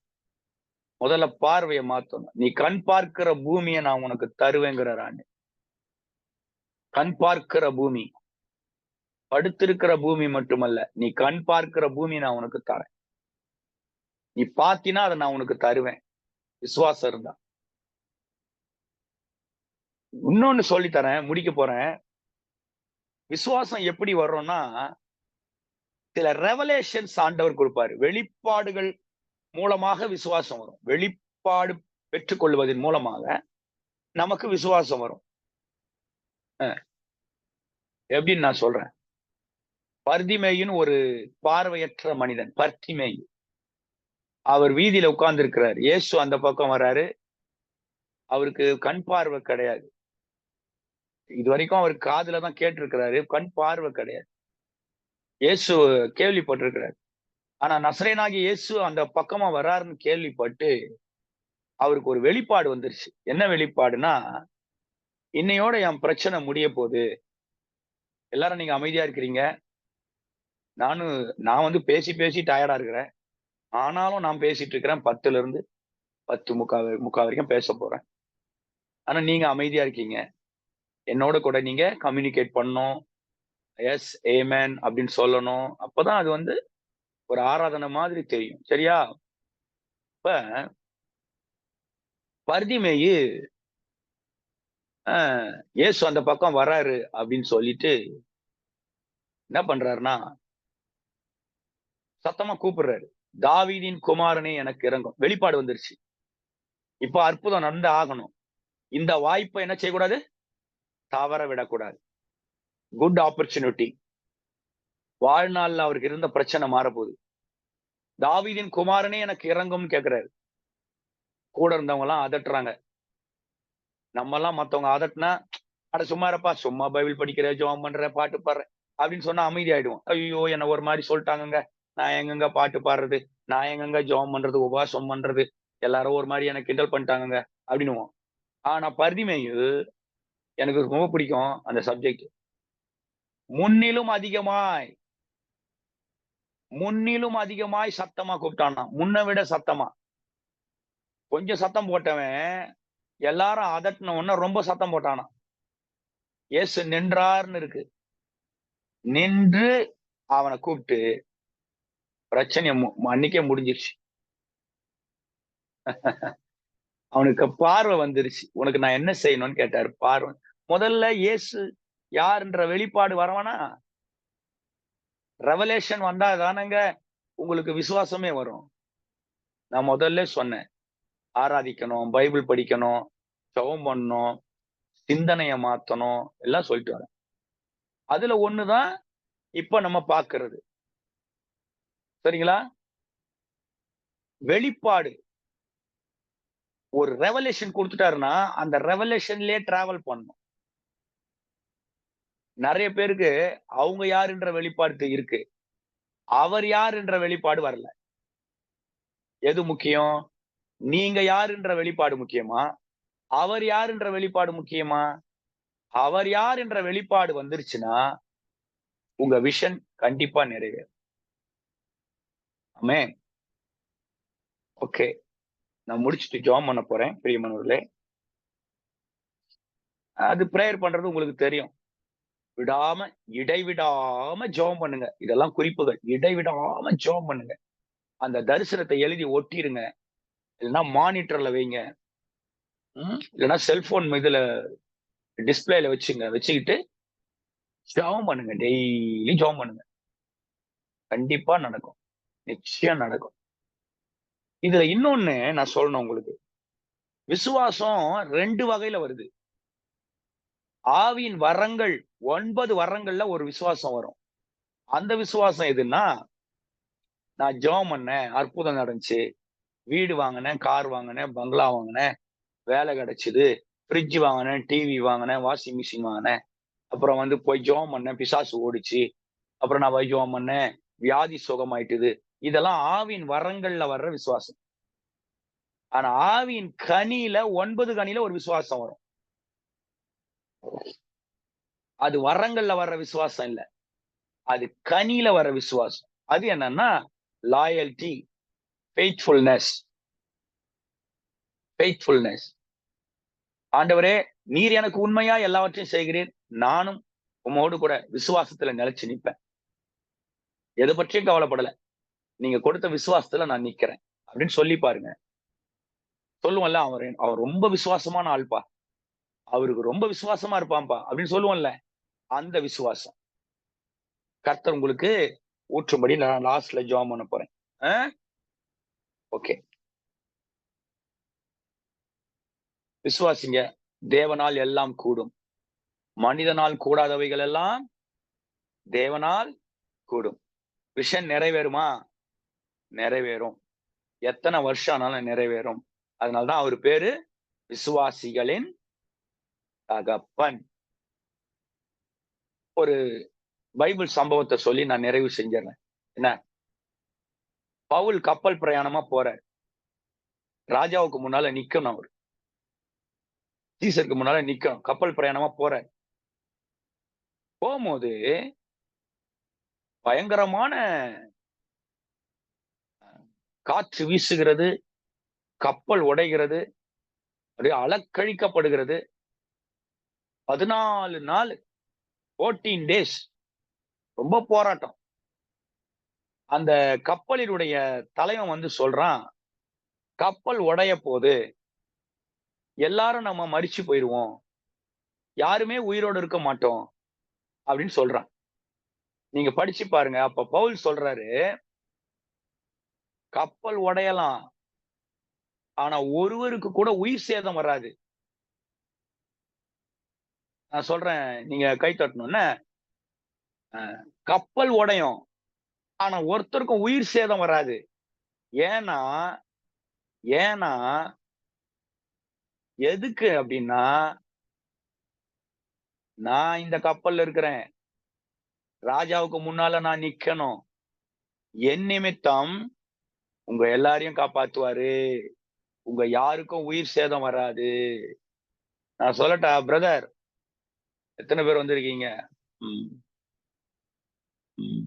முதல்ல பார்வைய மாத்தணும். நீ கண் பார்க்கிற பூமியை நான் உனக்கு தருவேங்கிறான். கண் பார்க்கிற பூமி, படுத்திருக்கிற பூமி மட்டுமல்ல, நீ கண் பார்க்கிற பூமி நான் உனக்கு தரேன். நீ பாத்தினா அதை நான் உனக்கு தருவேன். விசுவாசம் இருந்தா. இன்னொன்னு சொல்லி தரேன், முடிக்க போறேன். விசுவாசம் எப்படி வர்றோம்னா, சில ரெவலேஷன்ஸ் ஆண்டவர் கொடுப்பாரு. வெளிப்பாடுகள் மூலமாக விசுவாசம் வரும். வெளிப்பாடு பெற்றுக்கொள்வதன் மூலமாக நமக்கு விசுவாசம் வரும். எப்படின்னு நான் சொல்றேன். பர்திமேயுன்னு ஒரு பார்வையற்ற மனிதன், பர்திமேயு. அவர் வீதியில உட்கார்ந்து இருக்கிறார். இயேசு அந்த பக்கம் வர்றாரு. அவருக்கு கண் பார்வை கிடையாது. இது வரைக்கும் அவர் காதுல தான் கேட்டிருக்கிறாரு, கண் பார்வை கிடையாது. இயேசு கேள்விப்பட்டிருக்கிறார். ஆனா நசரேயனாகிய இயேசு அந்த பக்கமா வர்றாருன்னு கேள்விப்பட்டு அவருக்கு ஒரு வெளிப்பாடு வந்துருச்சு. என்ன வெளிப்பாடுனா, இன்னையோட என் பிரச்சனை முடிய போகுது, எல்லாரும் நீங்க அமைதியா இருக்கிறீங்க, நான் வந்து பேசி டயர்டா இருக்கிறேன், ஆனாலும் நான் பேசிட்டு இருக்கிறேன். 10ல இருந்து 10:45 வரைக்கும் பேச போறேன். ஆனா நீங்க அமைதியா இருக்கீங்க, என்னோட கூட நீங்க கம்யூனிகேட் பண்ணணும், எஸ் ஏமேன் அப்படின்னு சொல்லணும். அப்பதான் அது வந்து ஒரு ஆராதனை மாதிரி தெரியும். சரியா? இப்ப பர்திமேயு இயேசு அந்த பக்கம் வர்றாரு அப்படின்னு சொல்லிட்டு என்ன பண்றாருன்னா, சத்தமா கூப்பிடுறாரு, தாவீதின் குமாரனே எனக்கு இறங்கும். வெளிப்பாடு வந்துருச்சு. இப்ப அற்புதம் நடந்து ஆகணும். இந்த வாய்ப்பை என்ன செய்யக்கூடாது? தவற விடக்கூடாது. Good opportunity. வாழ்நாள்ல அவருக்கு இருந்த பிரச்சனை மாறப்போகுது. தாவீதின் குமாரனே எனக்கு இறங்கும்னு கேட்கிறாரு. கூட இருந்தவங்க எல்லாம் அதட்டுறாங்க. நம்ம எல்லாம் மத்தவங்க அதட்டினா, அட சும்மா இருப்பா, சும்மா பைபிள் படிக்கிற, ஜெபம் பண்ற, பாட்டு பாடுற அப்படின்னு சொன்னா அமைதி ஆயிடுவோம். ஐயோ என்ன ஒரு மாதிரி சொல்லிட்டாங்க, நான் எங்கெங்க பாட்டு பாடுறது, நான் எங்கெங்க ஜெபம் பண்றது, உபவாசம் பண்றது, எல்லாரும் ஒரு மாதிரி எனக்கு கிண்டல் பண்ணிட்டாங்க அப்படின்னுவோம். ஆனா பர்திமேயு எனக்கு ரொம்ப பிடிக்கும் அந்த சப்ஜெக்ட். முன்னிலும் அதிகமாய் முன்னிலும் அதிகமாய் சத்தமா கூப்பிட்டானா, முன்ன விட சத்தமா. கொஞ்சம் சத்தம் போட்டவன் எல்லாரும் அதட்டின உடனே ரொம்ப சத்தம் போட்டானா. இயேசு நின்றார்னு இருக்கு. நின்று அவனை கூப்பிட்டு பிரச்சனைய அன்னைக்கே முடிஞ்சிருச்சு. அவனுக்கு பார்வை வந்துருச்சு. உனக்கு நான் என்ன செய்யணும்னு கேட்டாரு. பார்வை. முதல்ல இயேசு யாருன்ற வெளிப்பாடு வரவனா, ரெவலேஷன் வந்தா தானங்க உங்களுக்கு விசுவாசமே வரும். நான் முதல்ல சொன்னேன். ஆராதிக்கணும், பைபிள் படிக்கணும், ஜெபம் பண்ணணும், சிந்தனைய மாத்தணும், எல்லாம் சொல்லிட்டு வரேன். அதுல ஒண்ணுதான் இப்ப நம்ம பார்க்கிறது. சரிங்களா? வெளிப்பாடு. ஒரு ரெவலேஷன் கொடுத்துட்டாருன்னா, அந்த ரெவலேஷன்லயே டிராவல் பண்ணணும். நிறைய பேருக்கு அவங்க யாருன்ற வெளிப்பாடு இருக்கு. அவர் யாருன்ற வெளிப்பாடு வரல. எது முக்கியம்? நீங்க யாருன்ற வெளிப்பாடு முக்கியமா? அவர் யாருன்ற வெளிப்பாடு முக்கியமா? அவர் யார் என்ற வெளிப்பாடு வந்துருச்சுன்னா, உங்க விஷன் கண்டிப்பா நிறைவேறும். ஆமென். ஓகே. நான் முடிச்சுட்டு ஜெபம் பண்ண போறேன் பிரியமானவர்களே. அது பிரேயர் பண்றது உங்களுக்கு தெரியும். விடாம, இடைவிடாம ஜெபம் பண்ணுங்க. இதெல்லாம் குறிப்புகள். இடைவிடாம ஜெபம் பண்ணுங்க. அந்த தரிசனத்தை எழுதி ஒட்டிருங்க. இல்லைன்னா மானிட்டர்ல வைங்க. இல்லைன்னா செல்போன் இதுல டிஸ்பிளேல வச்சுக்கிட்டு ஜெபம் பண்ணுங்க. டெய்லி ஜெபம் பண்ணுங்க. கண்டிப்பா நடக்கும். நிச்சயம் நடக்கும். இதுல இன்னொன்னு நான் சொல்லணும் உங்களுக்கு. விசுவாசம் 2 வகையில வருது. ஆவியின் வரங்கள் 9 வரங்கள்ல ஒரு விசுவாசம் வரும். அந்த விசுவாசம் எதுன்னா, நான் ஜெபம் பண்ணேன், அற்புதம் நடந்துச்சு. வீடு வாங்கினேன், கார் வாங்கினேன், பங்களா வாங்கினேன், வேலை கிடைச்சது, ஃப்ரிட்ஜ் வாங்கினேன், டிவி வாங்கினேன், வாஷிங் மிஷின் வாங்கினேன். அப்புறம் போய் ஜெபம் பண்ணேன், பிசாசு ஓடிச்சு. அப்புறம் நான் போய் ஜெபம் பண்ணேன், வியாதி சுகமாயிட்டுது. இதெல்லாம் ஆவியின் வரங்கள்ல வர்ற விசுவாசம். ஆனா ஆவியின் கனியில 9 கனியில ஒரு விசுவாசம் வரும். அது வரங்கள்ல வர்ற விசுவாசம் இல்ல. அது கனியில வர விசுவாசம். அது என்னன்னா லாயல்டி, ஃபெய்த்ஃபுல்னஸ். ஆண்டவரே, நீர் எனக்கு உண்மையா எல்லாவற்றையும் செய்கிறீர். நானும் உம்மோடு கூட விசுவாசத்துல நிலைச்சு நிப்பேன். எதை பற்றியும் கவலைப்படல. நீங்க கொடுத்த விசுவாசத்துல நான் நிக்கிறேன் அப்படின்னு சொல்லி பாருங்க. சொல்லுவோம்ல, அவன் ரொம்ப விசுவாசமான ஆள்பா, அவருக்கு ரொம்ப விசுவாசமா இருப்பான்பா அப்படின்னு சொல்லுவோம்ல, அந்த விசுவாசம் கர்த்தர் உங்களுக்கு ஊற்றும்படி நான் லாஸ்ட்ல ஜெபம் பண்ண போறேன். ஓகே. விசுவாசிங்க. தேவனால் எல்லாம் கூடும். மனிதனால் கூடாதவைகள் எல்லாம் தேவனால் கூடும். விஷன் நிறைவேறுமா? நிறைவேறும். எத்தனை வருஷம் ஆனாலும் நிறைவேறும். அதனாலதான் அவர் பேரு விசுவாசிகளின் தகப்பன். ஒரு பைபிள் சம்பவத்தை சொல்லி நான் நிறைவு செஞ்சிடறேன். என்ன? பவுல் கப்பல் பிரயாணமா போறார். ராஜாவுக்கு முன்னால நிக்கணும். அவர் சீசருக்கு முன்னால நிக்கணும். கப்பல் பிரயாணமா போறார். போகும்போது பயங்கரமான காற்று வீசுகிறது, கப்பல் உடைகிறது, அப்படியே அலக்கழிக்கப்படுகிறது. 14 நாள், 14 days ரொம்ப போராட்டம். அந்த கப்பலினுடைய தலைவன் சொல்றான், கப்பல் உடைய போது எல்லாரும் நம்ம மரிச்சு போயிருவோம், யாருமே உயிரோடு இருக்க மாட்டோம் அப்படின்னு சொல்றான். நீங்க படிச்சு பாருங்க. அப்ப பவுல் சொல்றாரு, கப்பல் உடையலாம், ஆனா ஒருவருக்கு கூட உயிர் சேதம் வராது. நான் சொல்றேன், நீங்க கை தட்டணும்னா, கப்பல் உடையும், ஆனா ஒருத்தருக்கும் உயிர் சேதம் வராது. ஏன்னா ஏன்னா எதுக்கு அப்படின்னா, நான் இந்த கப்பல்ல இருக்கிறேன், ராஜாவுக்கு முன்னால நான் நிக்கணும், என் நிமித்தம் உங்க எல்லாரையும் காப்பாத்துவாரு, உங்க யாருக்கும் உயிர் சேதம் வராது. நான் சொல்லட்டா பிரதர்? எத்தனை பேர் வந்திருக்கீங்க? ம், ம்.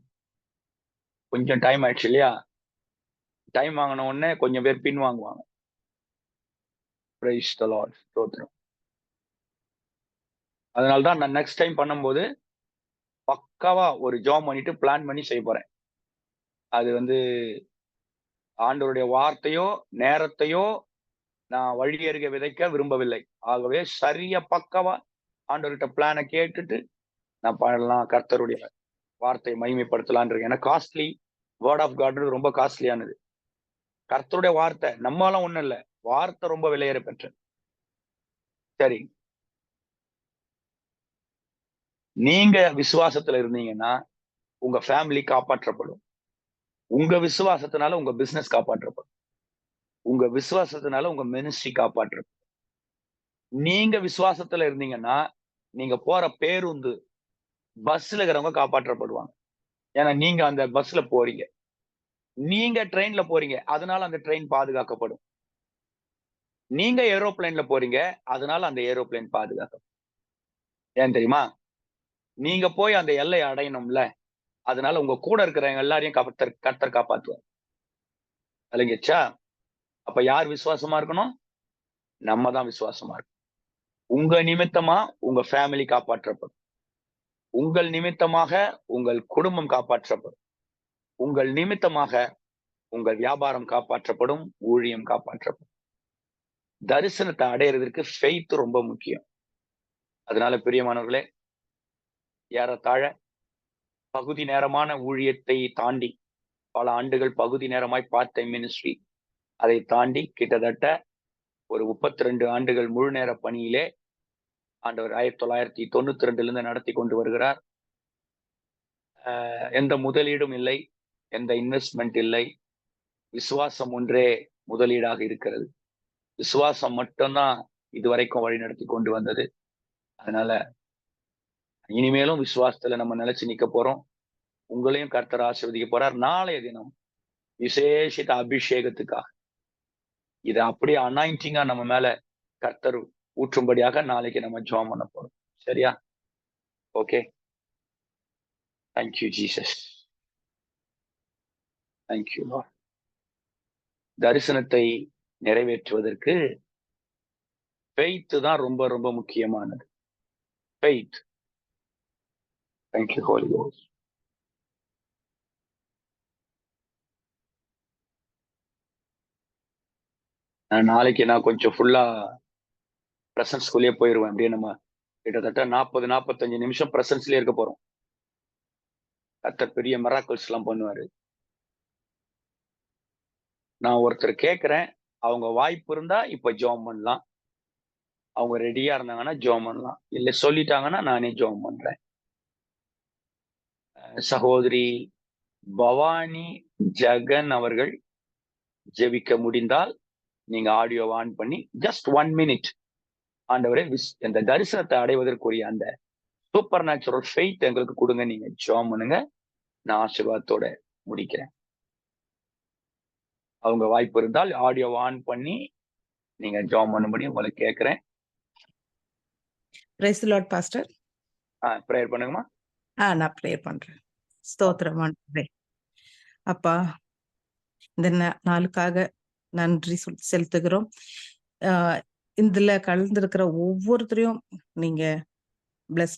கொஞ்சம் டைம் ஆயிடுச்சு இல்லையா? டைம் வாங்கின உடனே கொஞ்சம் பேர் பின் வாங்குவாங்க. Price the Lord. ஸ்தோத்திரம். அதனாலதான் நான் நெக்ஸ்ட் டைம் பண்ணும்போது பக்காவா ஒரு ஜாப் பண்ணிட்டு பிளான் பண்ணி செய்ய போறேன். அது வந்து ஆண்டவருடைய வார்த்தையோ நேரத்தையோ நான் வழியருக விதைக்க விரும்பவில்லை. ஆகவே சரியா பக்காவா ஆண்டவர்கிட்ட பிளானை கேட்டுட்டு நான் பண்ணலாம், கர்த்தருடைய வார்த்தையை மகிமைப்படுத்தலான் இருக்கேன். ஏன்னா காஸ்ட்லி வேர்ட் ஆஃப் காட் ரொம்ப காஸ்ட்லியானது. கர்த்தருடைய வார்த்தை நம்மளாம் ஒண்ணும் இல்ல, வார்த்தை ரொம்ப விலையேற பெற்றது. சரி, நீங்க விசுவாசத்துல இருந்தீங்கன்னா உங்க ஃபேமிலி காப்பாற்றப்படும். உங்க விசுவாசத்தினால உங்க பிசினஸ் காப்பாற்றப்படும். உங்க விசுவாசத்தினால உங்க மினிஸ்ட்ரி காப்பாற்றப்படும். நீங்க விசுவாசத்துல இருந்தீங்கன்னா நீங்க போற பேருந்து பஸ்ல இருக்கிறவங்க காப்பாற்றப்படுவாங்க. ஏன்னா நீங்க அந்த பஸ்ல போறீங்க. நீங்க ட்ரெயின்ல போறீங்க, அதனால அந்த ட்ரெயின் பாதுகாக்கப்படும். நீங்க ஏரோப்ளேன்ல போறீங்க, அதனால அந்த ஏரோப்ளேன் பாதுகாக்கப்படும். ஏன் தெரியுமா? நீங்க போய் அந்த எல்லையை அடையணும்ல, அதனால உங்க கூட இருக்கிறவங்க எல்லாரையும் கர்த்தர் காப்பாத்துவார். விளங்கிச்சா? அப்ப யார் விசுவாசமா இருக்கணும்? நம்ம தான் விசுவாசமா இருக்கணும். உங்க நிமித்தமா உங்க ஃபேமிலி காப்பாற்றப்படும். உங்கள் நிமித்தமாக உங்கள் குடும்பம் காப்பாற்றப்படும். உங்கள் நிமித்தமாக உங்கள் வியாபாரம் காப்பாற்றப்படும், ஊழியம் காப்பாற்றப்படும். தரிசனத்தை அடையிறதுக்கு ஃபெய்த் ரொம்ப முக்கியம். அதனால பிரியமானவர்களே, ஏறத்தாழ பகுதி நேரமான ஊழியத்தை தாண்டி பல ஆண்டுகள் பகுதி நேரமாய் பார்ட் டைம் மினிஸ்ட்ரி, அதை தாண்டி கிட்டத்தட்ட ஒரு 32 ஆண்டுகள் முழு நேர பணியிலே ஆண்டவர் 1992 நடத்தி கொண்டு வருகிறார். எந்த முதலீடும் இல்லை, எந்த இன்வெஸ்ட்மெண்ட் இல்லை. விசுவாசம் ஒன்றே முதலீடாக இருக்கிறது. விசுவாசம் மட்டும்தான் இதுவரைக்கும் வழி நடத்தி கொண்டு வந்தது. அதனால இனிமேலும் விசுவாசத்துல நம்ம நிலைச்சு நிக்க போறோம். உங்களையும் கர்த்தர் ஆசீர்வதிக்க போறார். நாளைய தினம் விசேஷித்த அபிஷேகத்துக்காக இதை அப்படியே அனாயிண்டிங்கா நம்ம மேல கர்த்தர் ஊற்றும்படியாக நாளைக்கு நம்ம ஜெபம் பண்ண போறோம். சரியா? Okay. Thank you Jesus. Thank you Lord. தரிசனத்தை நிறைவேற்றுவதற்கு ஃபெய்த் தான் ரொம்ப ரொம்ப முக்கியமானது. ஃபெய்த். Thank you Holy Ghost. நாளைக்கு நான் கொஞ்சம் ஃபுல்லா பிரசன்ஸ்குள்ளேயே போயிருவேன். அப்படியே நம்ம கிட்டத்தட்ட 40-45 நிமிஷம் பிரசன்ஸ்லயே இருக்க போறோம். கர்த்தர் பெரிய மிராக்கிள்ஸ் எல்லாம் பண்ணுவாரு. நான் ஒருத்தர் கேட்கிறேன், அவங்க வாய்ப்பு இருந்தா இப்ப ஜெபம் பண்ணலாம். அவங்க ரெடியா இருந்தாங்கன்னா ஜெபம் பண்ணலாம். இல்ல சொல்லிட்டாங்கன்னா நானே ஜெபம் பண்றேன். சகோதரி பவானி ஜெகன் அவர்கள் ஜெபிக்க முடிந்தால் நீங்க ஆடியோ ஆன் பண்ணி ஜஸ்ட் 1 minute ஆண்டவரே இந்த தரிசனத்தை அடைவதற்குரிய அந்த சூப்பர் நேச்சுரல் ஃபெய்த் எங்களுக்கு கொடுங்க, நீங்க ஜெபம் பண்ணுங்க. நான் ஆசீர்வாதத்தோட முடிக்கிறேன். அவங்க வாய்ப்பு இருந்தால் ஆடியோ ஆன் பண்ணி நீங்க ஜெபம் பண்ணும்படி உங்களை கேட்கிறேன். Praise the lord pastor. Prayer பண்ணுங்கம்மா. நான் ப்ரேயர் பண்றேன். ஸ்தோத்திரம் ஆண்டவரே. அப்பா, இந்த நாளுக்காக நன்றி செலுத்துகிறோம். இதுல கலந்துருக்கிற ஒவ்வொருத்தரையும் நீங்க பிளஸ்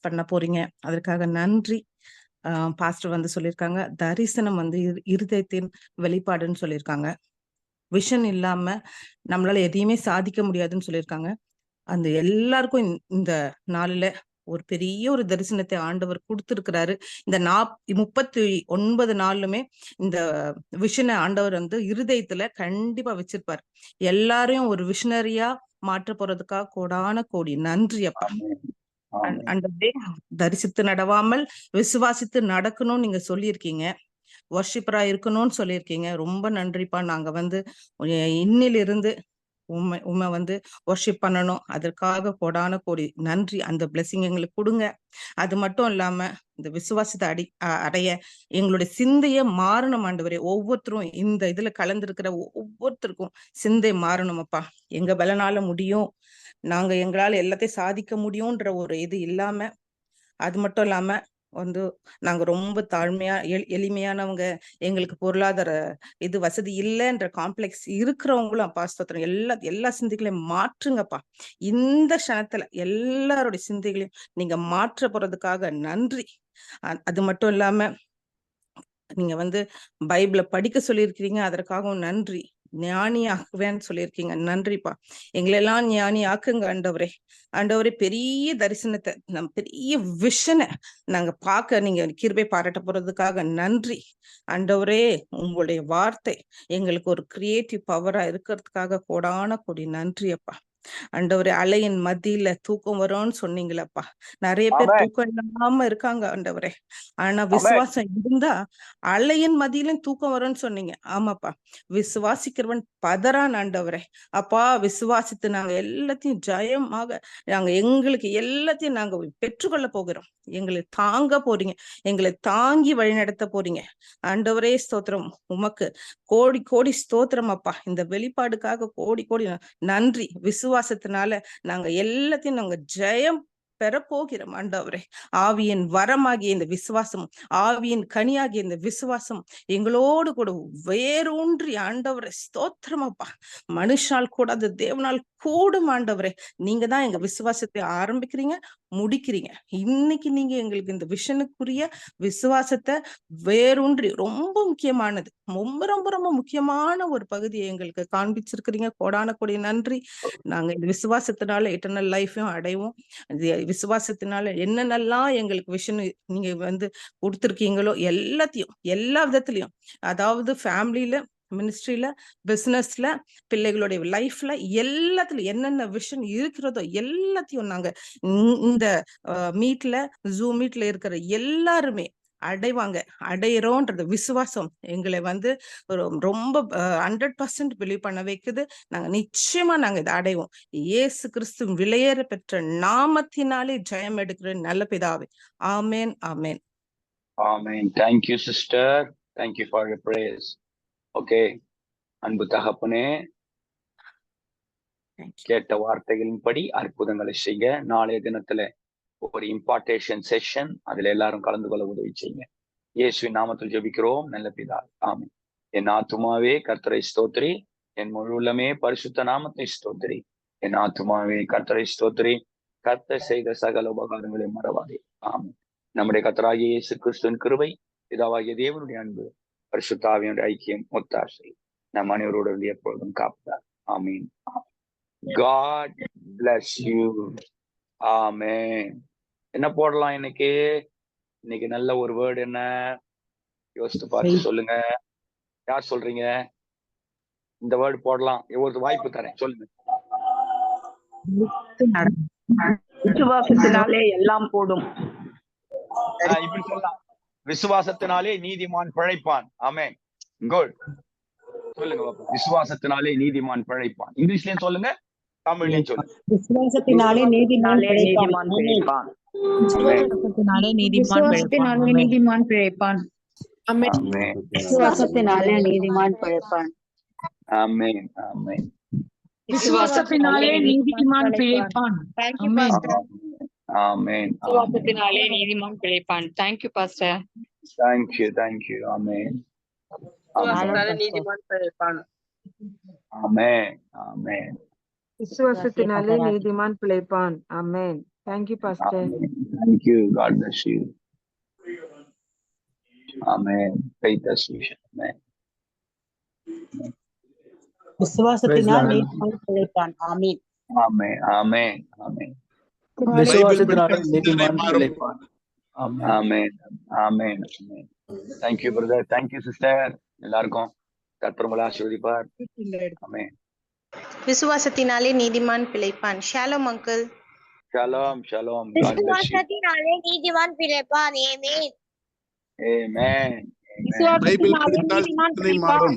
பண்ண போறீங்க. அதற்காக நன்றி. பாஸ்டர் வந்து சொல்லியிருக்காங்க, தரிசனம் வந்து இருதயத்தின் வெளிப்பாடுன்னு சொல்லியிருக்காங்க. விஷன் இல்லாம நம்மளால எதையுமே சாதிக்க முடியாதுன்னு சொல்லியிருக்காங்க. அந்த எல்லாருக்கும் இந்த நாளில ஒரு பெரிய ஒரு தரிசனத்தை ஆண்டவர் கொடுத்திருக்கிறாரு. இந்த 39 நாளுமே இந்த விஷனை ஆண்டவர் வந்து இருதயத்துல கண்டிப்பா வச்சிருப்பார். எல்லாரையும் ஒரு விஷனரியா மாற்ற போறதுக்காக கோடான கோடி நன்றி அப்பா. ஆண்டவரே, தரிசித்து நடவாமல் விசுவாசித்து நடக்கணும்னு நீங்க சொல்லியிருக்கீங்க. வர்ஷிப்பரா இருக்கணும்னு சொல்லியிருக்கீங்க. ரொம்ப நன்றிப்பா. நாங்க வந்து இன்னிலிருந்து உண்மை வந்து வொர்ஷிப் பண்ணணும். அதற்காக கோடான கோடி நன்றி. அந்த பிளெஸிங் எங்களுக்கு கொடுங்க. அது மட்டும் இல்லாம இந்த விசுவாசத்தை அடைய எங்களுடைய சிந்தைய மாறணும் ஆண்டவரே. ஒவ்வொருத்தரும் இந்த இதுல கலந்திருக்கிற ஒவ்வொருத்தருக்கும் சிந்தை மாறணும் அப்பா. எங்க பலனால முடியும், நாங்க எங்களால எல்லாத்தையும் சாதிக்க முடியும்ன்ற ஒரு இது இல்லாம, அது மட்டும் இல்லாம வந்து நாங்க ரொம்ப தாழ்மையா எளிமையானவங்க, எங்களுக்கு பொருளாதார இது வசதி இல்லைன்ற காம்ப்ளெக்ஸ் இருக்கிறவங்களும் அப்பா ஸ்தோத்திரம் எல்லா சிந்தைகளையும் மாற்றுங்கப்பா. இந்த க்ஷணத்துல எல்லாருடைய சிந்தைகளையும் நீங்க மாற்ற போறதுக்காக நன்றி. அது மட்டும் இல்லாம நீங்க வந்து பைபிள படிக்க சொல்லியிருக்கிறீங்க, அதற்காகவும் நன்றி. ஞானி ஆக்குவேன்னு சொல்லியிருக்கீங்க, நன்றிப்பா. எங்களெல்லாம் ஞானி ஆக்குங்க ஆண்டவரே. ஆண்டவரே, பெரிய தரிசனத்தை பெரிய விஷனை நாங்க பார்க்க நீங்க கிருபை பாராட்ட போறதுக்காக நன்றி ஆண்டவரே. உங்களுடைய வார்த்தை எங்களுக்கு ஒரு கிரியேட்டிவ் பவரா இருக்கிறதுக்காக கோடான கோடி நன்றி அப்பா. ஆண்டவரே, அலையின் மத்தியில தூக்கம் வரும்னு சொன்னீங்களப்பா. நிறைய பேர் தூக்கம் இல்லாம இருக்காங்க ஆண்டவரே. ஆனா விசுவாசம் இருந்தா அலையின் மத்தியிலும் தூக்கம் வரும்னு சொன்னீங்க. ஆமாப்பா, விசுவாசிக்கிறவன் பதறான் ஆண்டவரே. அப்பா, விசுவாசித்து நாங்க எல்லாத்தையும் ஜெயமாக நாங்க எங்களுக்கு எல்லாத்தையும் நாங்க பெற்றுக்கொள்ள போகிறோம். எங்களை தாங்க போறீங்க, எங்களை தாங்கி வழிநடத்த போறீங்க ஆண்டவரே. ஸ்தோத்திரம் உமக்கு கோடி கோடி ஸ்தோத்திரம் அப்பா. இந்த வெளிப்பாடுக்காக கோடி கோடி நன்றி. விசுவாசத்தினால நாங்க எல்லாத்தையும் நாங்க ஜெயம் பெறப்போகிறோம் ஆண்டவரே. ஆவியின் வரமாகிய இந்த விசுவாசம், ஆவியின் கனியாகிய இந்த விசுவாசம் எங்களோடு கூட வேரூன்றி ஆண்டவரே ஸ்தோத்திரம் அப்பா. மனுஷால் கூடாது, தேவனால் கூடும் ஆண்டவரே. நீங்க தான் எங்க விசுவாசத்தை ஆரம்பிக்கிறீங்க, முடிக்கிறீங்க. இன்னைக்கு நீங்க எங்களுக்கு இந்த விஷனுக்குரிய விசுவாசத்தை வேரூன்றி ரொம்ப முக்கியமானது, ரொம்ப ரொம்ப ரொம்ப முக்கியமான ஒரு பகுதியை எங்களுக்கு காண்பிச்சிருக்கிறீங்க. கோடான கோடி நன்றி. நாங்க இந்த விசுவாசத்தினால எட்டர்னல் லைஃபையும் அடைவோம். விசுவாசத்தினால என்னென்னலாம் எங்களுக்கு விஷன் நீங்க வந்து கொடுத்துருக்கீங்களோ எல்லாத்தையும் எல்லா விதத்திலையும், அதாவது ஃபேமிலியில, மினிஸ்ட்ரியில, பிசினஸ்ல, பிள்ளைகளுடைய லைஃப்ல எல்லாத்துலயும் என்னென்ன விஷன் இருக்கிறதோ எல்லாத்தையும் நாங்க இந்த மீட்ல, ஜூம் மீட்ல இருக்கிற எல்லாருமே அடைவாங்க, அடையிறோன்றது விசுவாசம் எங்களை வந்து ரொம்ப 100% பிலீவ் பண்ண வைக்குது. நாங்க நிச்சயமா நாங்க இதை அடைவோம். இயேசு கிறிஸ்து விலையேற பெற்ற நாமத்தினாலே ஜெயம் எடுக்கிற நல்ல பிதாவே. ஆமேன், ஆமேன், ஆமேன். Thank you sister, thank you for your prayers. Okay, அன்பு தகப்பனே, கேட்ட வார்த்தைகளின்படி அற்புதங்களை செய்ய நாளைய தினத்துல ஒரு இம்பார்ட்டேஷன் செஷன், அதுல எல்லாரும் கலந்து கொள்ள உதவி செய்யுங்க. இயேசுவின் நாமத்தில் ஜெபிக்கிறோம் நல்ல பிதாவே, ஆமென். என் ஆத்துமாவே கர்த்தரை ஸ்தோத்திரி, என் முழு உள்ளமே பரிசுத்த நாமத்தை ஸ்தோத்திரி. என் ஆத்துமாவே கர்த்தரை ஸ்தோத்திரி, கர்த்தர் செய்த சகல உபகாரங்களை மறவாதே. ஆமென். நம்முடைய கர்த்தராகிய இயேசு கிறிஸ்துவின் கிருபை, பிதாவாகிய தேவனுடைய அன்பு, பரிசுத்த ஆவியினுடைய ஐக்கியம், ஒத்தாசை நம் அனைவரோடு எப்பொழுதும் காப்பார். ஆமீன். God bless you. ஆமென். என்ன போடலாம் இன்னைக்கு? இன்னைக்கு நல்ல ஒரு வேர்டு என்ன? யோசித்து பார்த்து சொல்லுங்க. யார் சொல்றீங்க? இந்த வேர்டு போடலாம். ஒரு வாய்ப்பு தரேன், சொல்லுங்க. விசுவாசத்தினாலே எல்லாம் போடும். இப்படி சொல்லலாம், விசுவாசத்தினாலே நீதிமான் பிழைப்பான். ஆமென். குட். சொல்லுங்க, விசுவாசத்தினாலே நீதிமான் பிழைப்பான். இங்கிலீஷ்லயும் சொல்லுங்க, தமிழ்லயும் சொல்லுங்க. விசுவாசத்தினாலே நீதிமான் பிழைப்பான். விசுவாசத்தினாலே நீதிமான் பிழைப்பான். விசுவாசத்தினாலே நீதிமான் பிழைப்பான். ஆமென், ஆமென். விசுவாசத்தினாலே நீதிமான் பிழைப்பான். ஆமென். விசுவாசத்தினாலே நீதிமான் பிழைப்பான். Thank you pastor. தேங்க்யூ. ஆமென். நீதிமான் பிழைப்பான். ஆமென், ஆமென். விசுவாசத்தினாலே நீதிமான் பிழைப்பான். ஆமென். Thank you pastor. Thank you. God bless you. ஆமென். faith assumption. ஆமென். விசுவாசத்தினால் நீதிமான் பிழைப்பான். ஆமென். ஆமென், ஆமென், ஆமென். விசுவாசத்தினாலே நீதிமான் பிழைப்பான். ஆமென், ஆமென், ஆமென். Thank you brother, thank you sister. எல்லாருக்கும் கர்த்தர் உங்களை ஆசீர்வதிப்பார். ஆமென். விசுவாசத்தினாலே நீதிமான் பிழைப்பான். ஷாலோம் அங்கிள். ஷாலோம், ஷாலோம். விசுவாசத்தினாலே நீதிமான் பிழைப்பான். ஆமென். ஆமென். விசுவாசத்தினாலே நீதிமான் பிழைப்பான்.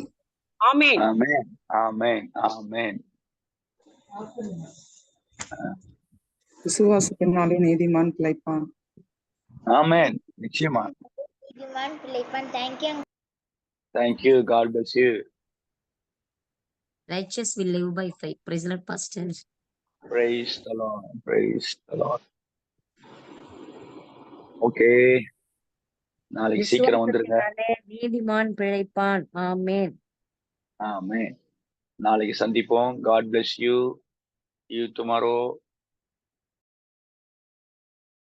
ஆமென். ஆமென், ஆமென், ஆமென். விசுவாசத்தினாலே நீதிமான் பிழைப்பான். ஆமென். நிச்சயமா. நீதிமான் பிழைப்பான். Thank you. Thank you. God bless you. Righteous will live by faith. Praise the Lord, Pastor. Praise the Lord. Praise the Lord. Okay, நாளைக்கு சீக்கிரம் வந்துருங்க. விசுவாசத்தினாலே நீதிமான் பிழைப்பான். ஆமென். ஆமென். நாளைக்கு சந்திப்போம். God bless you. See you tomorrow.